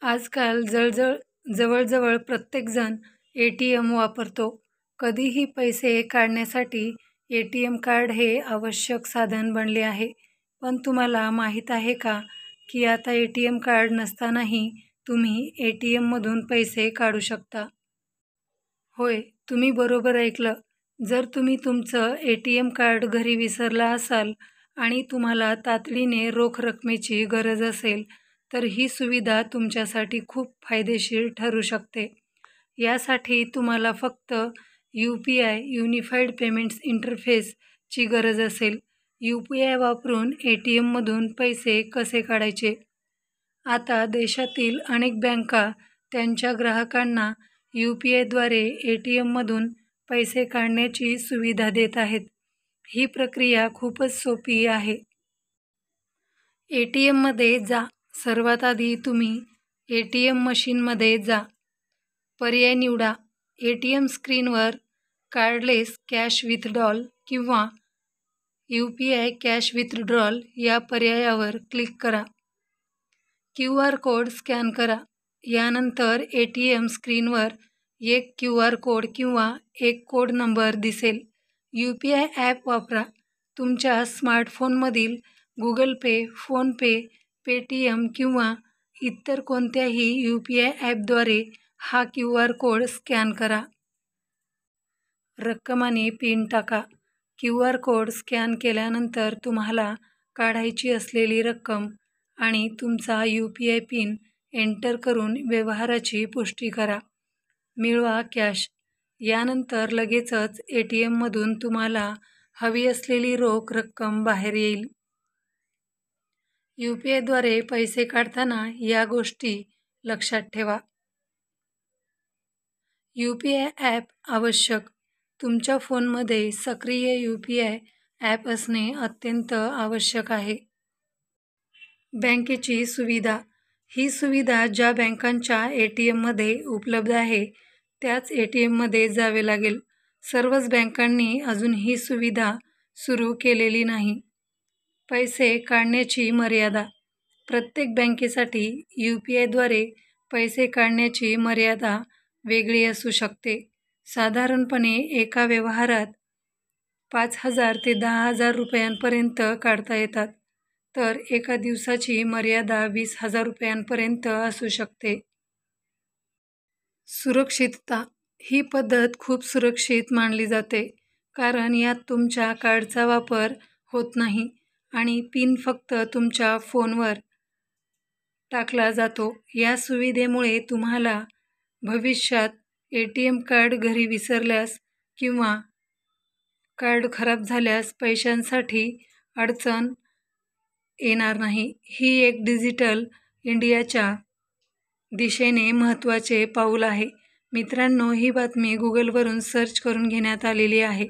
आजकाल जवळजवळ प्रत्येकजण ए.टी.एम. वापरतो. कधीही पैसे काढण्यासाठी ए.टी.एम. कार्ड हे आवश्यक साधन बनले आहे. पण तुम्हाला माहीत आहे का की आता ए.टी.एम. कार्ड नसतानाही तुम्ही ए.टी.एममधून पैसे काढू शकता? होय, तुम्ही बरोबर ऐकलं. जर तुम्ही तुमचं ए.टी.एम. कार्ड घरी विसरला असाल आणि तुम्हाला तातडीने रोख रकमेची गरज असेल, तर ही सुविधा तुमच्यासाठी खूप फायदेशीर ठरू शकते. यासाठी तुम्हाला फक्त यू.पी.आय. युनिफाईड पेमेंट्स इंटरफेस ची गरज असेल. यू.पी.आय. वापरून ए.टी.एममधून पैसे कसे काढायचे? आता देशातील अनेक बँका त्यांच्या ग्राहकांना यू.पी.आय.द्वारे ए.टी.एममधून पैसे काढण्याची सुविधा देत आहेत. ही प्रक्रिया खूपच सोपी आहे. ए.टी.एममध्ये जा. सर्वात आधी तुम्ही ए.टी.एम. मशीनमध्ये जा. पर्याय निवडा. ए.टी.एम. स्क्रीनवर कार्डलेस कॅश विथड्रॉल किंवा यू.पी.आय. कॅश विथड्रॉल या पर्यायावर क्लिक करा. QR कोड स्कॅन करा. यानंतर ए.टी.एम. स्क्रीनवर एक QR कोड किंवा एक कोड नंबर दिसेल. यू.पी.आय. ॲप वापरा. तुमच्या स्मार्टफोनमधील गुगल पे, फोनपे, पेटीएम किंवा इतर कोणत्याही यू.पी.आय. ॲपद्वारे हा QR कोड स्कॅन करा. रक्कम आणि पिन टाका. QR कोड स्कॅन केल्यानंतर तुम्हाला काढायची असलेली रक्कम आणि तुमचा यू.पी.आय. पिन एंटर करून व्यवहाराची पुष्टी करा. मिळवा कॅश. यानंतर लगेचच ए.टी.एममधून तुम्हाला हवी असलेली रोख रक्कम बाहेर येईल. यू.पी.आय.द्वारे पैसे काढताना या गोष्टी लक्षात ठेवा. यू.पी.आय. ॲप आवश्यक. तुमच्या फोनमध्ये सक्रिय यू.पी.आय. ॲप असणे अत्यंत आवश्यक आहे. बँकेची सुविधा. ही सुविधा ज्या बँकांच्या ए.टी.एममध्ये उपलब्ध आहे त्याच ए.टी.एममध्ये जावे लागेल. सर्वच बँकांनी अजून ही सुविधा सुरू केलेली नाही. पैसे काढण्याची मर्यादा. प्रत्येक बँकेसाठी यू.पी.आय.द्वारे पैसे काढण्याची मर्यादा वेगळी असू शकते. साधारणपणे एका व्यवहारात 5,000 ते 10,000 रुपयांपर्यंत काढता येतात, तर एका दिवसाची मर्यादा 20,000 रुपयांपर्यंत असू शकते. सुरक्षितता. ही पद्धत खूप सुरक्षित मानली जाते कारण यात तुमच्या कार्डचा वापर होत नाही आणि पिन फक्त तुमच्या फोनवर टाकला जातो. या सुविधेमुळे तुम्हाला भविष्यात ए.टी.एम. कार्ड घरी विसरल्यास किंवा कार्ड खराब झाल्यास पैशांसाठी अडचण येणार नाही. ही एक डिजिटल इंडियाच्या दिशेने महत्त्वाचे पाऊल आहे. मित्रांनो, ही बातमी गुगलवरून सर्च करून घेण्यात आलेली आहे.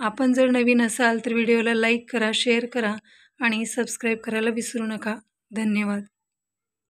आपण जर नवीन असाल तर व्हिडिओला लाईक करा, शेअर करा आणि सबस्क्राईब करायला विसरू नका. धन्यवाद.